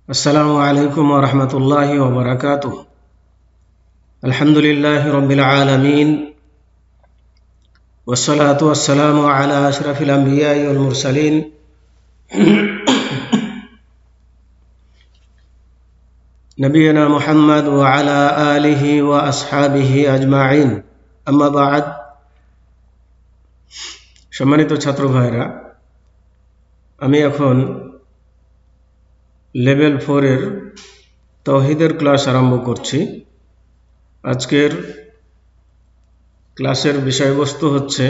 আসসালামু আলাইকুম ওয়া রাহমাতুল্লাহি ওয়া বারাকাতুহু। আলহামদুলিল্লাহি রাব্বিল আলামিন ওয়াসসালাতু ওয়াসসালামু আলা আশরাফিল আমবিয়াই ওয়াল মুরসালিন নবিয়িনা মুহাম্মদ ওয়া আলা আলিহি ওয়া আসহাবিহি আজমাইন। আম্মা বা'দ। সম্মানিত ছাত্র ভাইরা, আমি এখন লেভেল 4 এর তাওহীদের ক্লাস আরম্ভ করছি। আজকের ক্লাসের বিষয়বস্তু হচ্ছে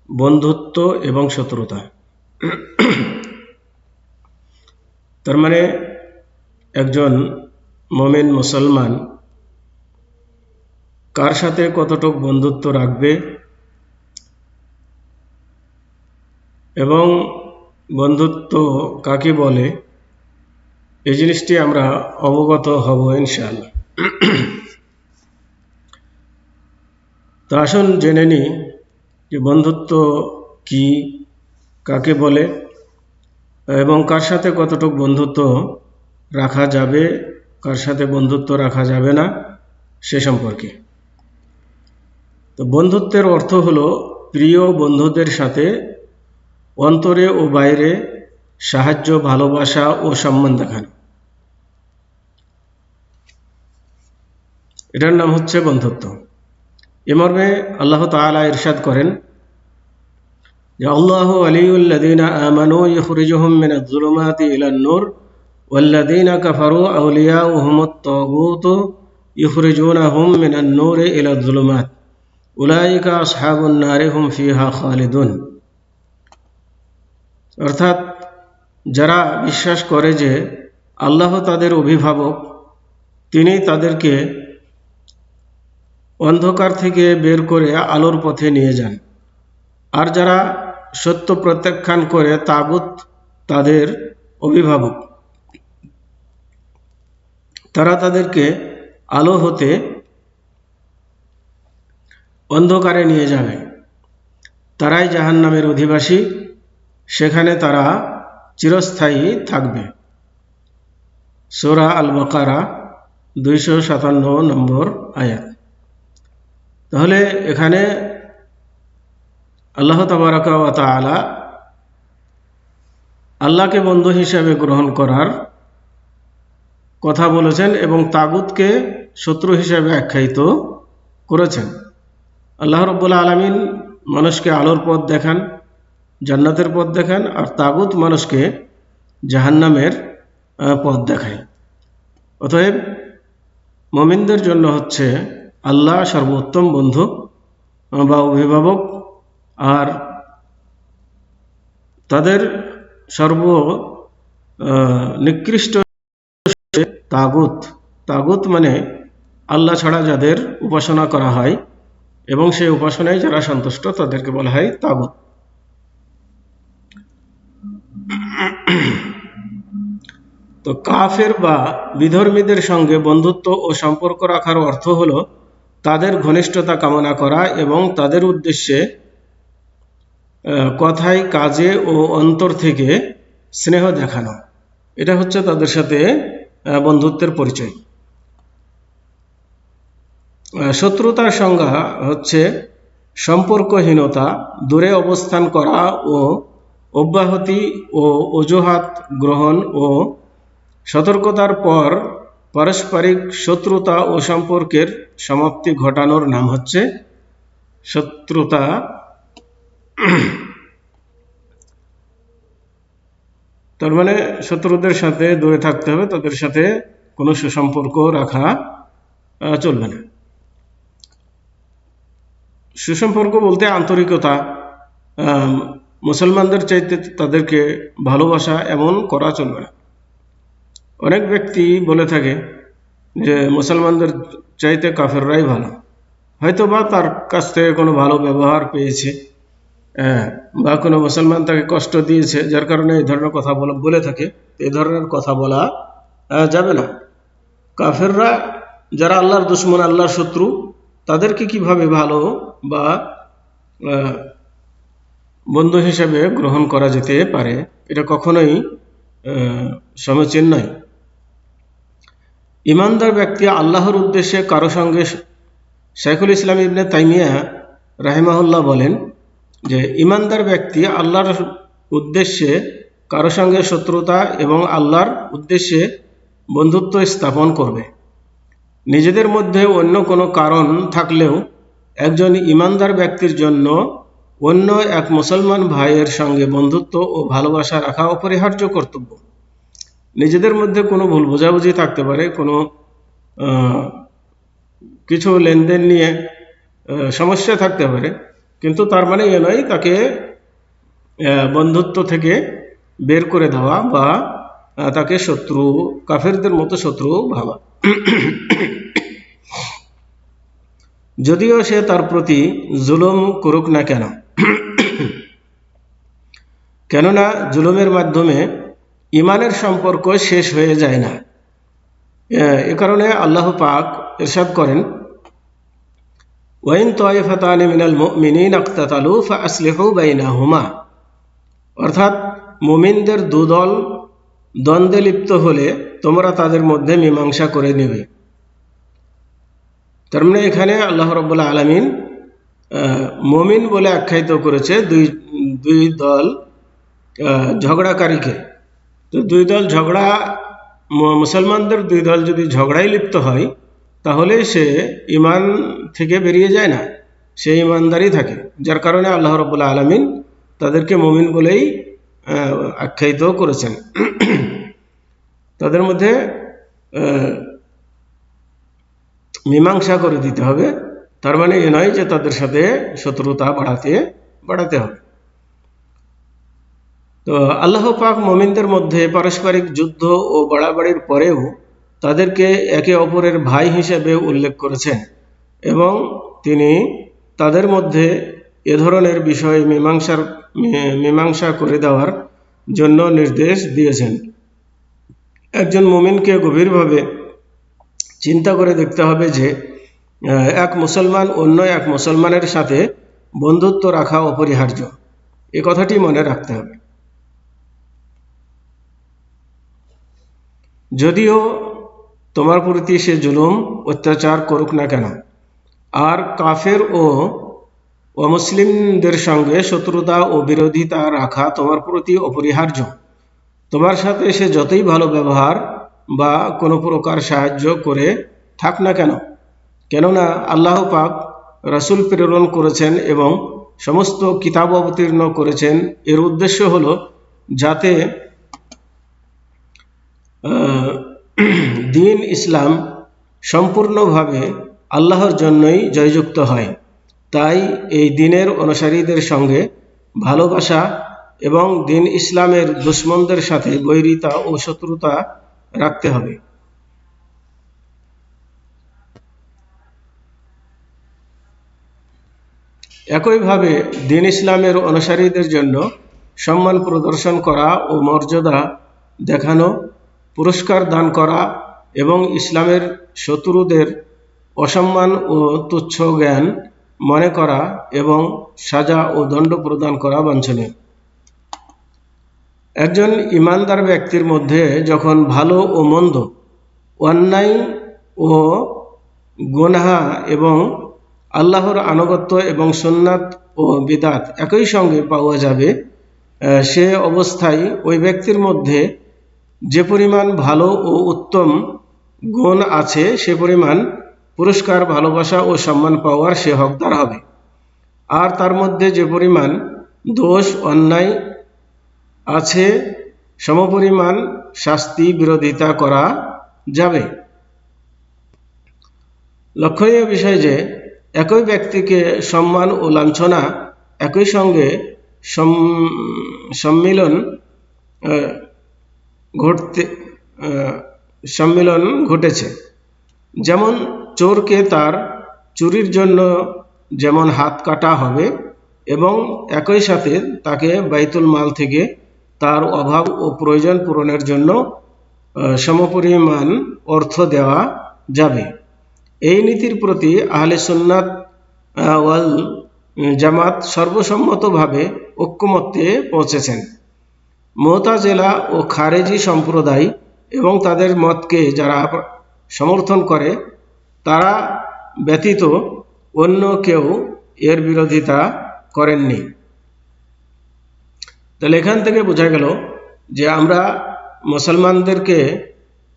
বন্ধুত্ব এবং শত্রুতা। তার মানে একজন মুমিন মুসলমান কার সাথে কতটুকু বন্ধুত্ব রাখবে এবং বন্ধুত্ব কাকে বলে, এই জিনিসটি আমরা অবগত হব ইনশাআল্লাহ। তো আসুন জেনে নিই যে বন্ধুত্ব কি, কাকে বলে এবং কার সাথে কতটুকু বন্ধুত্ব রাখা যাবে, কার সাথে বন্ধুত্ব রাখা যাবে না সে সম্পর্কে। তো বন্ধুত্বের অর্থ হলো প্রিয় বন্ধুদের সাথে অন্তরে ও বাইরে সাহায্য, ভালোবাসা ও সম্মান দেখানো, এটার নাম হচ্ছে বন্ধুত্ব। এ মর্মে আল্লাহ তাআলা ইরশাদ করেন যে আল্লাহু ওয়ালিয়ুল্লাযীনা আমানু ইখরিজুহুম মিনাজ যুলুমাতি ইলান নূর ওয়াল্লাযীনা কাফারু আউলিয়াউহুমুত তাগুতু ইখরিজুনাহুম মিনান নূরি ইলাজ যুলুমাত উলাইকা আসহাবুন নারি হুম ফিহা খালিদুন। অর্থাৎ যারা বিশ্বাস করে যে আল্লাহ তাদের অভিভাবক, তিনি তাদেরকে অন্ধকার থেকে বের করে আলোর পথে নিয়ে যান, আর যারা সত্য প্রত্যাখ্যান করে তাগুত তাদের অভিভাবক, তারা তাদেরকে আলো হতে অন্ধকারে নিয়ে যাবে, তারাই জাহান্নামের অধিবাসী, সেখানে তারা চিরস্থায়ী থাকবে। সূরা আল বাকারা 257 নম্বর আয়াত। তাহলে এখানে আল্লাহ তাবারাকা ওয়া তাআলা আল্লাহকে বন্ধু হিসাবে গ্রহণ করার কথা বলেছেন এবং তাগুতকে শত্রু হিসাবে আখ্যায়িত করেছেন। আল্লাহ রাব্বুল আলামিন মানুষকে আলোর পথ দেখান, জান্নাতের পথ দেখান, আর তাগুত মানুষকে জাহান্নামের পথ দেখায়। অতএব মুমিনদের জন্য হচ্ছে আল্লাহ সর্বোত্তম বন্ধু বা অভিভাবক, আর তাদের নিকৃষ্ট তাগুত। তাগুত মানে আল্লাহ ছাড়া যাদের উপাসনা করা হয় এবং সেই উপাসনায় যারা সন্তুষ্ট তাদেরকে বলা হয় তাগুত। তো কাফের বা বিধর্মীদের সঙ্গে বন্ধুত্ব ও সম্পর্ক রাখার অর্থ হলো তাদের ঘনিষ্ঠতা কামনা করা এবং তাদের উদ্দেশ্যে কথায়, কাজে ও অন্তর থেকে স্নেহ দেখানো। এটা হচ্ছে তাদের সাথে বন্ধুত্বের পরিচয়। শত্রুতার সংজ্ঞা হচ্ছে সম্পর্কহীনতা, দূরে অবস্থান করা ও অব্যাহতি ও অজুহাত গ্রহণ ও সতর্কতার পর পারস্পরিক শত্রুতা ও সম্পর্কের সমাপ্তি ঘটানোর নাম হচ্ছে শত্রুতা। তার মানে শত্রুদের সাথে দূরে থাকতে হবে, তাদের সাথে কোনো সুসম্পর্ক রাখা চলবে না। সুসম্পর্ক বলতে আন্তরিকতা, মুসলমানদের চাইতে তাদেরকে ভালোবাসা এমন করা চলবে না। অনেক ব্যক্তি বলে থাকে যে মুসলমানদের চাইতে কাফেররাই ভালো, হয়তো বা তার কাছ থেকে কোনো ভালো ব্যবহার পেয়েছে বা কোনো মুসলমান তাকে কষ্ট দিয়েছে, যার কারণে এই ধরনের কথা বলে থাকে। এই ধরনের কথা বলা যাবে না। কাফেররা যারা আল্লাহর দুশমন, আল্লাহর শত্রু, তাদেরকে কিভাবে ভালো বা বন্ধু হিসেবে গ্রহণ করা যেতে পারে, এটা কখনোই সমীচীন নয়। ইমানদার ব্যক্তি আল্লাহর উদ্দেশ্যে কারো সঙ্গে, শাইখুল ইসলাম ইবনে তাইমিয়া রাহিমাহুল্লাহ বলেন যে ইমানদার ব্যক্তি আল্লাহর উদ্দেশ্যে কারো সঙ্গে শত্রুতা এবং আল্লাহর উদ্দেশ্যে বন্ধুত্ব স্থাপন করবে। নিজেদের মধ্যে অন্য কোনো কারণ থাকলেও একজন ইমানদার ব্যক্তির জন্য অন্য এক মুসলমান ভাইয়ের সঙ্গে বন্ধুত্ব ও ভালোবাসা রাখা অপরিহার্য কর্তব্য। নিজেদের মধ্যে কোনো ভুল বোঝাবুঝি থাকতে পারে, কোনো কিছু লেনদেন নিয়ে সমস্যা থাকতে পারে, কিন্তু তার মানে এ নয় তাকে বন্ধুত্ব থেকে বের করে দেওয়া বা তাকে শত্রু, কাফেরদের মতো শত্রু ভাবা। যদিও সে তার প্রতি জুলুম করুক না কেন, কেননা জুলুমের মাধ্যমে ইমানের সম্পর্ক শেষ হয়ে যায় না। এ কারণে আল্লাহ পাক ইরশাদ করেন, ওয়াইন তায়ফাতানি মিনাল মুমিনিনা ইকতাতালু ফাআসলিহু বাইনাহুমা, অর্থাৎ মুমিনদের দুদল দ্বন্দ্বে লিপ্ত হলে তোমরা তাদের মধ্যে মীমাংসা করে নেবে। তার মানে এখানে আল্লাহ রাব্বুল আলামিন মুমিন বলে আখ্যায়িত করেছে দুই দল ঝগড়াকারীকে। তো দুই দল ঝগড়া, মুসলমানদের দুই দল যদি ঝগড়ায় লিপ্ত হয় তাহলে সে ইমান থেকে বেরিয়ে যায় না, সে ইমানদারই থাকে। যার কারণে আল্লাহ রাব্বুল আলামিন তাদেরকে মুমিন বলেই আখ্যায়িত করেছেন। তাদের মধ্যে মীমাংসা করে দিতে হবে, তার মানে এ নয় যে তাদের সাথে শত্রুতা বাড়াতে হবে। তো আল্লাহ পাক মুমিনদের মধ্যে পারস্পরিক যুদ্ধ ও বাড়াবাড়ির পরেও তাদেরকে একে অপরের ভাই হিসেবে উল্লেখ করেছেন এবং তিনি তাদের মধ্যে এ ধরনের বিষয় মীমাংসা করে দেওয়ার জন্য নির্দেশ দিয়েছেন। একজন মুমিনকে গভীরভাবে চিন্তা করে দেখতে হবে যে এক মুসলমান অন্য এক মুসলমানের সাথে বন্ধুত্ব রাখা অপরিহার্য, এ কথাটি মনে রাখতে হবে। যদিও তোমার প্রতি সে জুলুম অত্যাচার করুক না কেন, আর কাফের ও অমুসলিমদের সঙ্গে শত্রুতা ও বিরোধিতা রাখা তোমার প্রতি অপরিহার্য। তোমার সাথে সে যতই ভালো ব্যবহার বা কোনো প্রকার সাহায্য করে থাক না কেন, কেননা আল্লাহ পাক রাসূল প্রেরণ করেছেন এবং সমস্ত কিতাব অবতীর্ণ করেছেন। এর উদ্দেশ্য হলো যাতে দ্বীন ইসলাম সম্পূর্ণভাবে আল্লাহর জন্যই জয়যুক্ত হয়। তাই এই দ্বীনের অনুসারীদের সঙ্গে ভালোবাসা এবং দ্বীন ইসলামের দুশমনদের সাথে বৈরিতা ও শত্রুতা রাখতে হবে। একইভাবে দ্বীন ইসলামের অনুসারীদের জন্য সম্মান প্রদর্শন করা ও মর্যাদা দেখানো, পুরস্কার দান করা এবং ইসলামের শত্রুদের অসম্মান ও তুচ্ছ জ্ঞান মনে করা এবং সাজা ও দণ্ড প্রদান করা বাঞ্ছনীয়। একজন ইমানদার ব্যক্তির মধ্যে যখন ভালো ও মন্দ, অন্যায় ও গুনাহ এবং আল্লাহর আনুগত্য এবং সুন্নাত ও বিদআত একই সঙ্গে পাওয়া যাবে, সে অবস্থায় ওই ব্যক্তির মধ্যে যে পরিমাণ ভালো ও উত্তম গুণ আছে সে পরিমাণ পুরস্কার, ভালোবাসা ও সম্মান পাওয়ার সে হকদার হবে। আর তার মধ্যে যে পরিমাণ দোষ, অন্যায় আছে সমপরিমাণ শাস্তি, বিরোধিতা করা যাবে। লক্ষণীয় বিষয় যে একই ব্যক্তিকে সম্মান ও লাঞ্ছনা একই সঙ্গে সম্মিলন ঘটেছে। যেমন চোরকে তার চুরির জন্য যেমন হাত কাটা হবে এবং একই সাথে তাকে বাইতুল মাল থেকে তার অভাব ও প্রয়োজন পূরণের জন্য সমপরিমাণ অর্থ দেওয়া যাবে। এই নীতির প্রতি আহলে সুন্নাত ওয়াল জামাত সর্বসম্মতভাবে ঐক্যমত্যে পৌঁছেছেন। মুতাজিলা ও খারেজি সম্প্রদায় এবং তাদের মতকে যারা সমর্থন করে তারা ব্যতীত অন্য কেউ এর বিরোধিতা করেননি। তাহলে এখান থেকে বোঝা গেল যে আমরা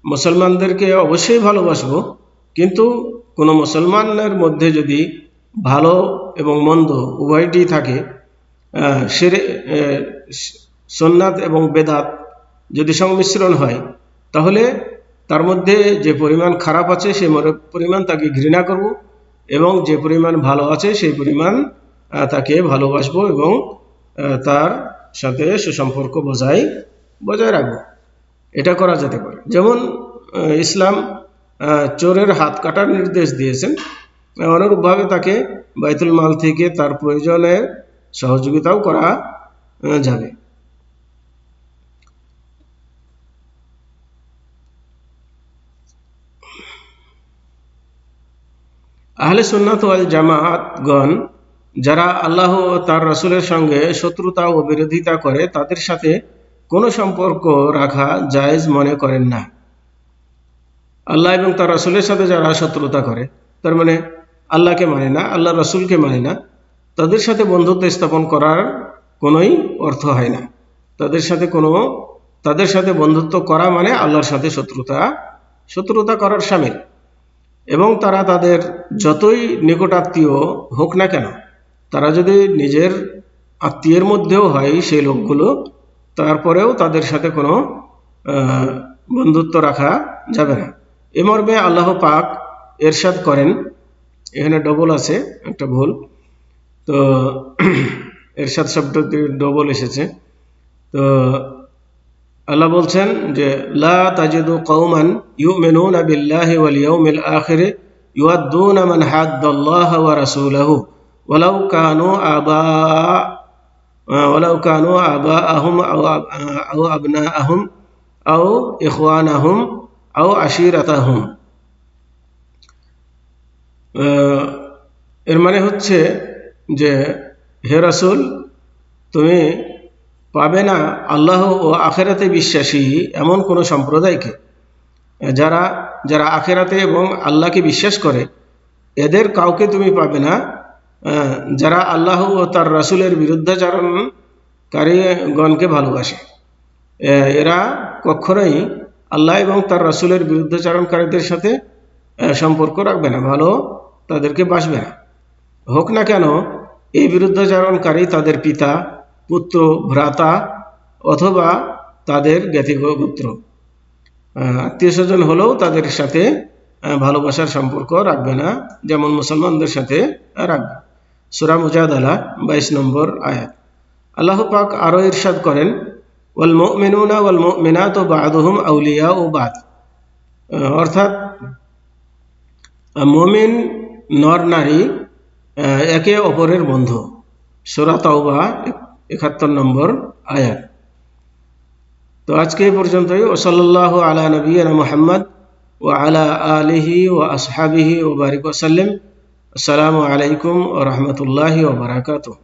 মুসলমানদেরকে অবশ্যই ভালোবাসবো, কিন্তু কোনো মুসলমানের মধ্যে যদি ভালো এবং মন্দ উভয়টি থাকে, সুন্নাত এবং বেদাত যদি সংমিশ্রণ হয়, তাহলে তার মধ্যে যে পরিমাণ খারাপ আছে সেই পরিমাণ তাকে ঘৃণা করব, এবং যে পরিমাণ ভালো আছে সেই পরিমাণ তাকে ভালোবাসবো এবং তার সাথে সুসম্পর্ক বজায় রাখবো। এটা করা যেতে পারে। যেমন ইসলাম চোরের হাত কাটার নির্দেশ দিয়েছেন, অনুরূপভাবে তাকে বাইতুল মাল থেকে তার প্রয়োজনের সহযোগিতাও করা যাবে। আহলে সুন্নাত ওয়াল জামাআতগণ যারা আল্লাহ ও তার রাসূলের সঙ্গে শত্রুতা ও বিরোধিতা করে তাদের সাথে কোনো সম্পর্ক রাখা জায়েজ মনে করেন না। আল্লাহ এবং তার রাসূলের সাথে যারা শত্রুতা করে, তার মানে আল্লাহকে মানে না, আল্লাহর রাসূলকে মানে না, তাদের সাথে বন্ধুত্ব স্থাপন করার কোনোই অর্থ হয় না। তাদের সাথে বন্ধুত্ব করা মানে আল্লাহর সাথে শত্রুতা করার শামিল। এবং তারা তাদের যতই নিকটাত্মীয় হোক না কেন, তারা যদি নিজের আত্মীয়ের মধ্যেও হয় সেই লোকগুলো, তারপরেও তাদের সাথে কোনো বন্ধুত্ব রাখা যাবে না। এ মর্মে আল্লাহ পাক ইরশাদ করেন, এখানে ডবল আছে, একটা ভুল, তো ইরশাদ শব্দটি ডবল এসেছে। তো আল্লাহ বলছেন যে লা তাজিদু কওমান ইউমিনুনা বিল্লাহি ওয়াল ইয়াউমিল আখির ইউআদ্দুনা মান হাদ্দাল্লাহ ওয়া রাসূলাহু ওয়ালাউ কানু আবাআহুম আও আবনাআহুম আও ইখওয়ানাহুম আও আশিরাতাহুম। এর মানে হচ্ছে যে হে রাসূল, তুমি পাবে না আল্লাহ ও আখেরাতে বিশ্বাসী এমন কোনো সম্প্রদায়কে, যারা আখেরাতে এবং আল্লাহকে বিশ্বাস করে, এদের কাউকে তুমি পাবে না যারা আল্লাহ ও তার রাসূলের বিরুদ্ধাচরণকারীগণকে ভালোবাসে। এরা কখনোই আল্লাহ এবং তার রাসূলের বিরুদ্ধাচরণকারীদের সাথে সম্পর্ক রাখবে না, ভালো তাদেরকে বাসবে না। হোক না কেন এই বিরুদ্ধাচরণকারী তাদের পিতা, পুত্র, ভ্রাতা অথবা তাদের জ্ঞাতিগোত্র, আত্মীয় স্বজন হলেও তাদের সাথে ভালোবাসার সম্পর্ক রাখবে না, যেমন মুসলমানদের সাথে রাখবে। সূরা মুজাদালা 22 নম্বর আয়াত। আল্লাহ পাক আরো ইরশাদ করেন, ওয়াল মুমিনুনা ওয়াল মুমিনাতু বা'দুহুম আউলিয়াউ বা'দ, অর্থাৎ মুমিন নর নারী একে অপরের বন্ধু। সূরা তাওবা 71 নম্বর আয়াত। তো আজকে এই পর্যন্তই। ওয়াসাল্লাল্লাহু আলা নবিয়িনা মুহাম্মদ ওয়া আলা আলিহি ওয়া আসহাবিহি ওয়া বারিক ওয়া সাল্লাম। আসসালামু আলাইকুম ওয়া রাহমাতুল্লাহি ওয়া বারাকাতুহু।